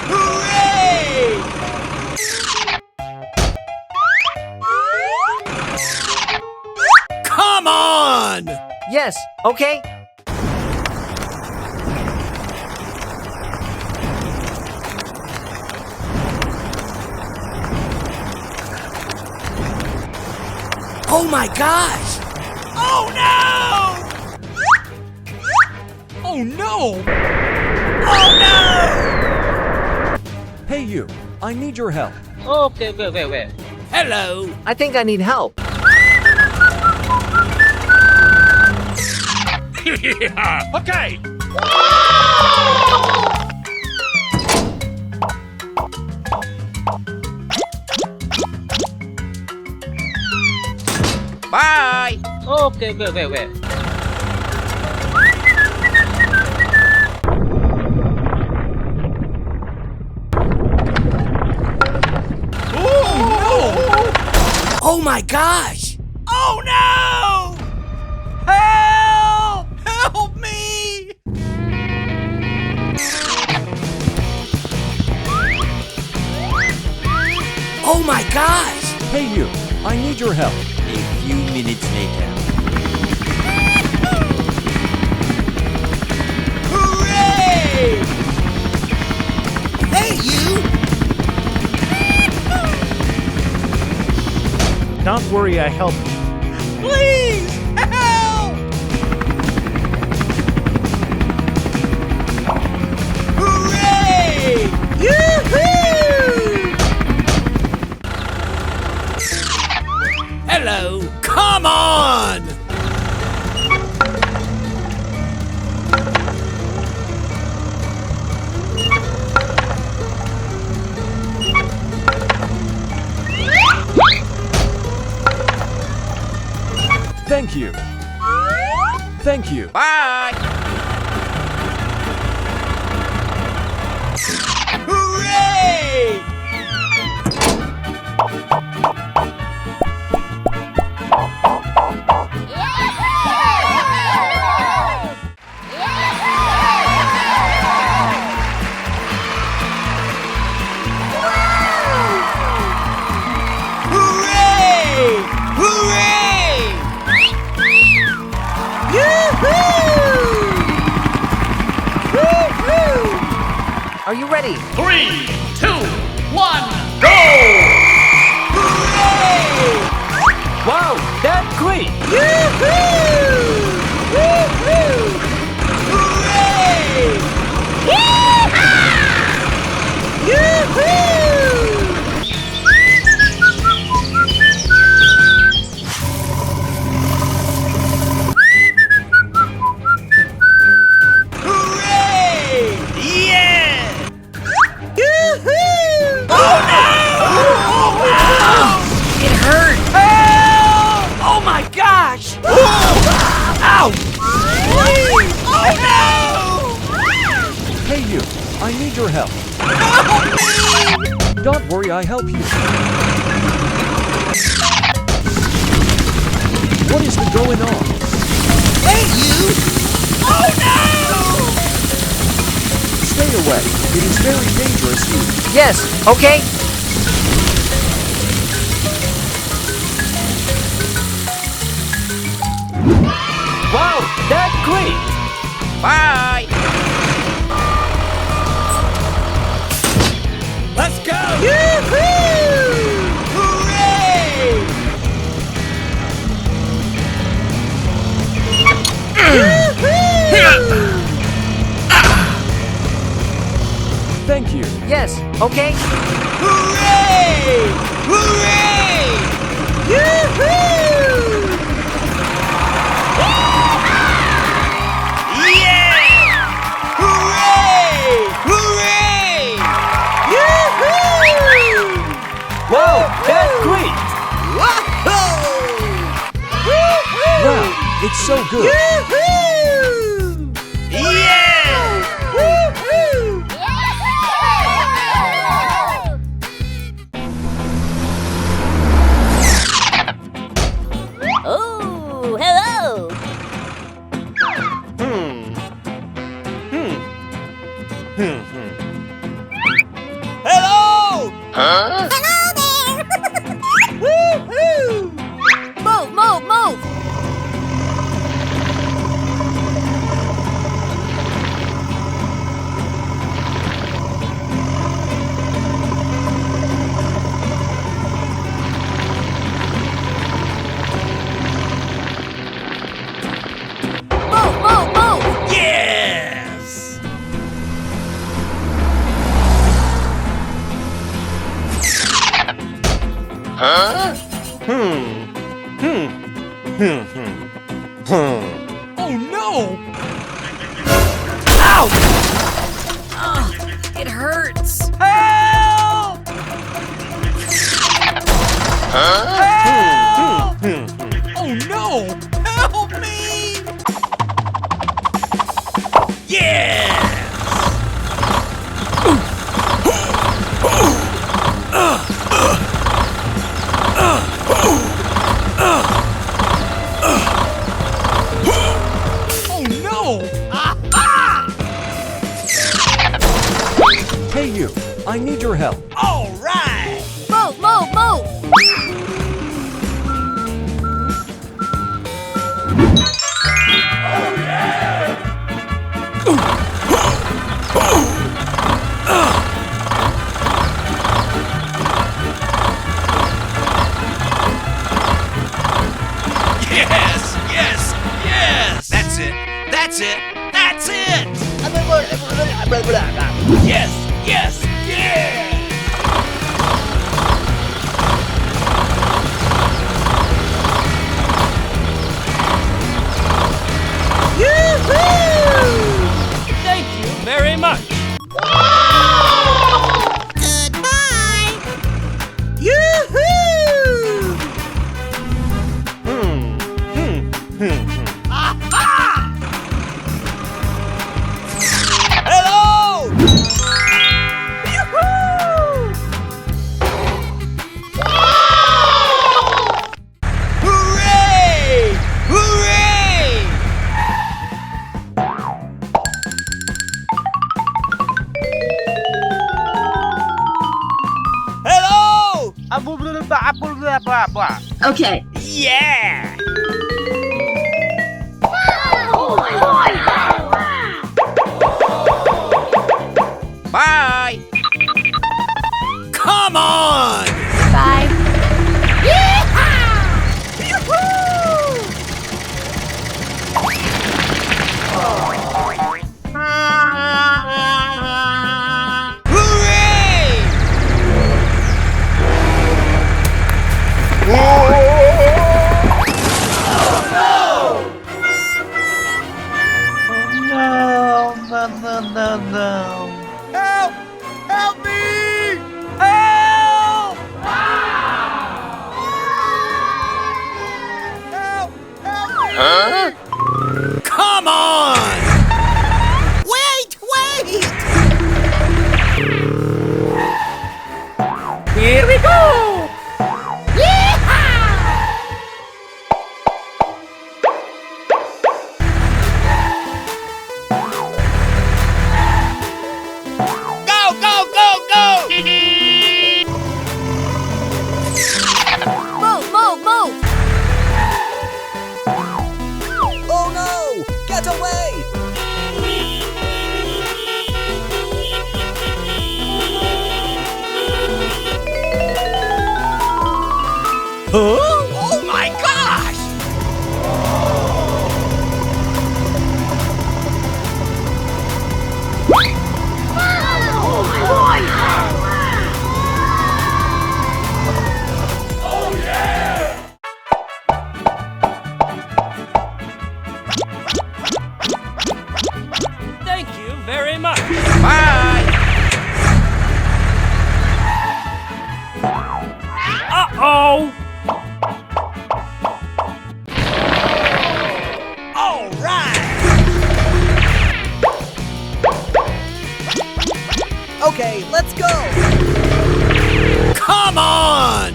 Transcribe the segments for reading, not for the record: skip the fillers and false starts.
Hooray! Come on! Yes, okay. Oh my gosh! Oh no! Oh no! Oh no! Hey you, I need your help. Okay, wait. Hello! I think I need help. Okay! Bye! Okay, wait. Oh my gosh! Oh no! Help! Help me! Oh my gosh! Hey you, I need your help. A few minutes later. Hooray! Hey you! Don't worry, I help you. Please! Help! Hooray! Yoo-hoo! Hello! Come on! Thank you. Thank you. Bye! Hooray! Hooray! Hooray! Are you ready? 3, 2, 1, go! Hooray! Wow, that's great. Hooray! Hooray! Yeah! Yoo-hoo! Oh no! It hurt. Help! Oh my gosh! Ow! Please! Oh no! Hey you, I need your help. Help me! Don't worry, I help you. What is going on? Hey you! Oh no! Stay away. It is very dangerous here. Yes, okay. Wow, that's great. Bye! Let's go! Yoo-hoo! Hooray! Thank you. Yes, okay. Hooray! Hooray! Yoo-hoo! Yeah! Hooray! Hooray! Yoo-hoo! Wow, that's great. Whoa! Wow, it's so good. Yoo-hoo! Yeah! Woo-hoo! Oh, hello! Hello there! Woohoo! Move, move, move! Move, move, move! Yes! Oh no! It hurts. Help! Help! Oh no! Help me! Yeah! Oh no! Hey you! I need your help. All right! Move, move, move! Yes! Yes! Yes! That's it! That's it! That's it! Yes! Yes! Yeah! Yoo-hoo! Thank you very much. Goodbye! Yoo-hoo! Hello! Yoo-hoo! Hooray! Hooray! Hello! Okay. Yeah! Bye. Come on! Bye. Hooray! Help! Help me! Help! Help! Help me! Come on! Wait! Wait! Here we go. Go! Go! Go! Go! Move, move, move! Oh no! Get away! Huh? Oh my gosh! Thank you very much. Bye. Uh-oh. All right! Okay, let's go! Come on!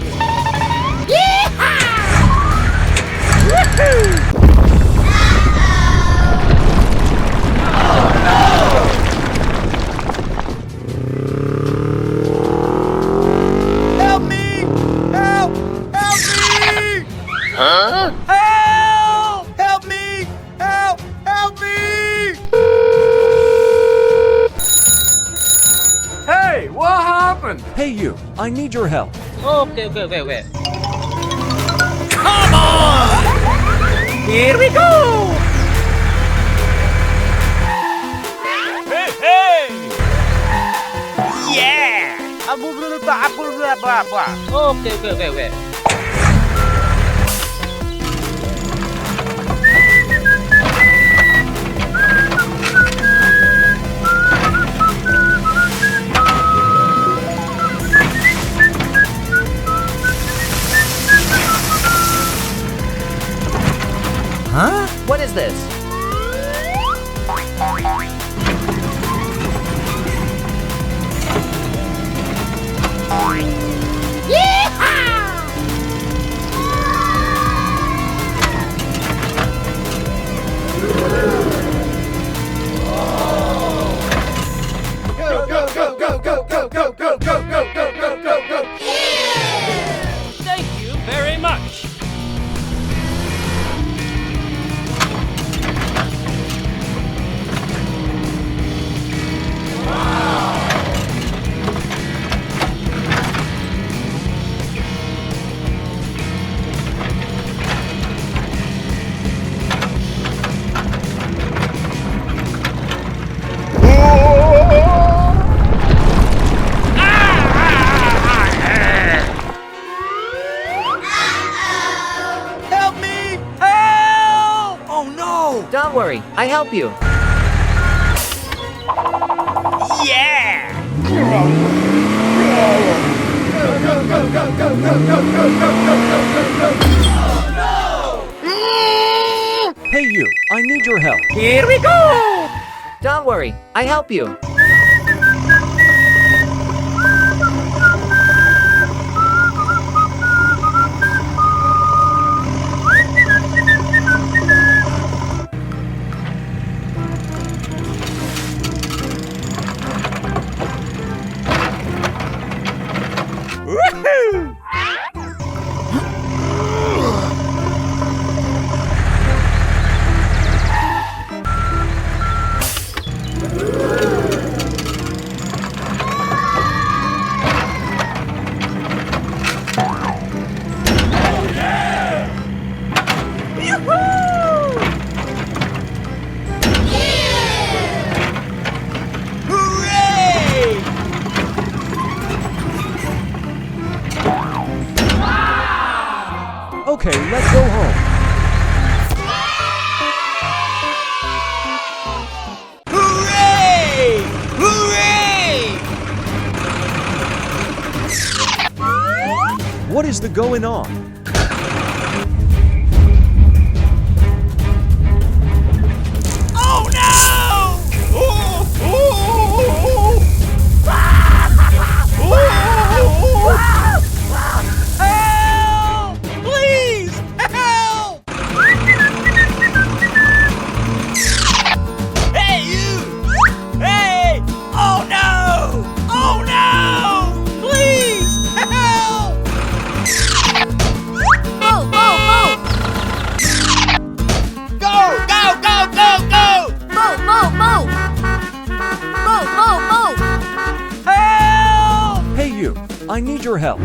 Hey, what happened? Hey you, I need your help. Okay. Come on! Here we go! Hey! Yeah! Okay. Huh? What is this? Thank you very much. Help me! Help! Oh no! Don't worry, I help you. Yeah! Hey you, I need your help. Here we go! Don't worry, I help you. Woohoo! Hooray! Okay, let's go home. Hooray! Hooray! What is the going on? Oh no! Oh, oh, Help! Please, help! Hey, you! Hey! Oh no! Oh no! Please, help! Move, move, move! Go! Go! Go! Go! Go! Move, move, move! Move, move, move! Help! Hey you, I need your help.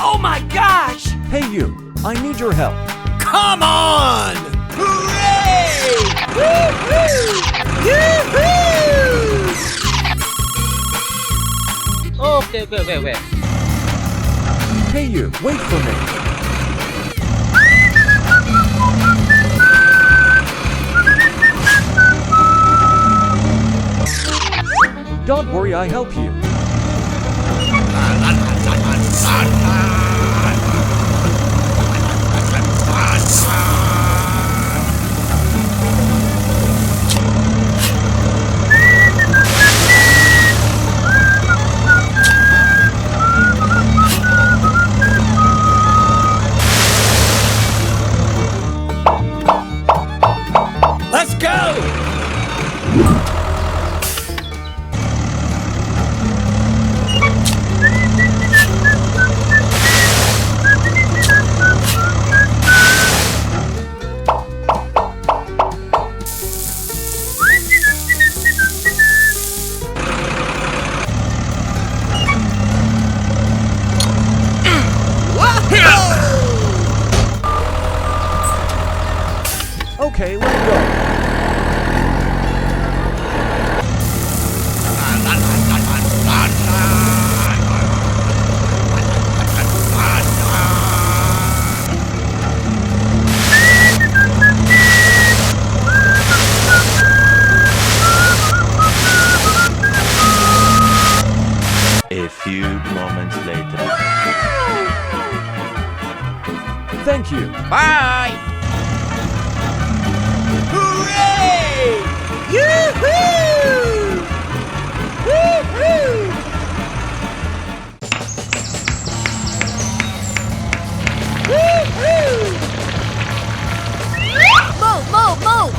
Oh my gosh! Hey you, I need your help. Come on! Hooray! Woo-hoo! Yoo-hoo! Okay. Hey you, wait for me. Don't worry, I help you. Let's go! Okay, let go. A few moments later. Thank you. Bye! Hooray! Yoo-hoo! Woo-hoo! Woo-hoo! Move, move, move!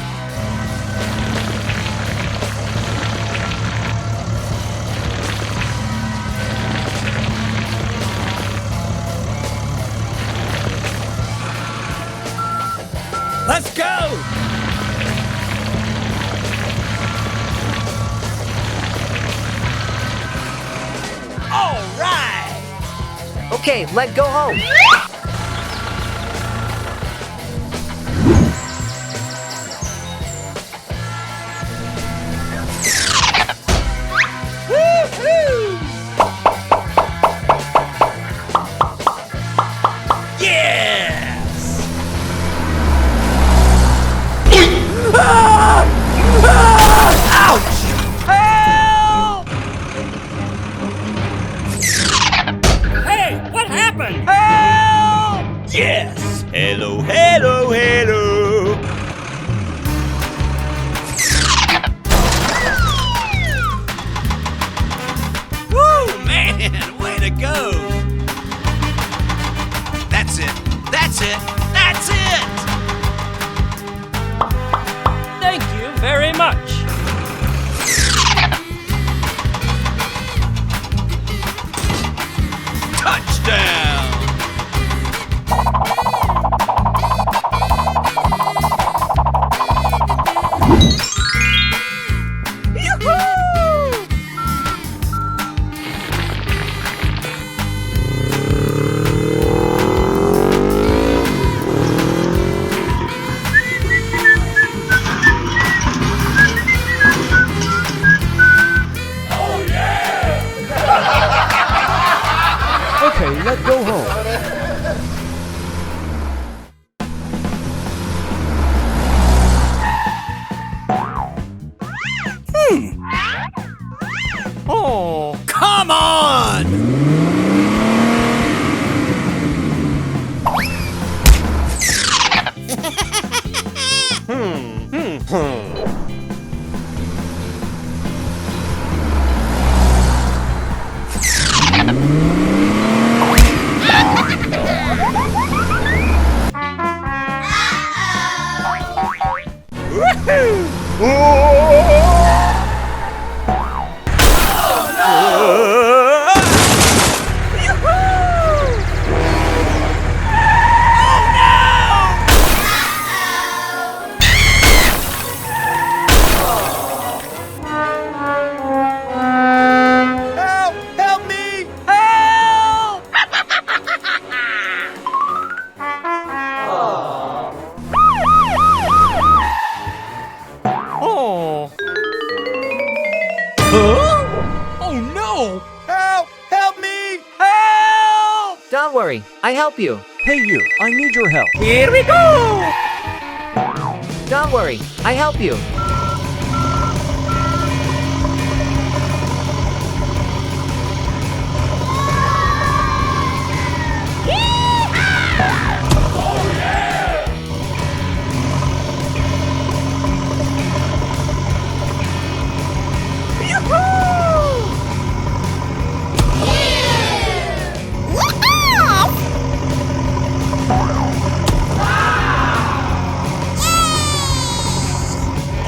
Let's go! All right! Okay, let's go home. Woo-hoo! Yes! Ouch! Help! Hey, what happened? Help! Yes! Hello, hello, hello! Woo, man! Way to go! That's it! That's it! That's it! Thank you very much. Touchdown! Yoo-hoo! Okay, let's go home. Oh, come on! Help! Help me! Help! Oh. Huh? Oh no! Help! Help me! Help! Don't worry, I help you. Hey you, I need your help. Here we go! Don't worry, I help you.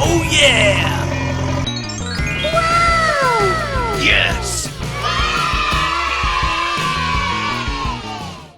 Oh yeah!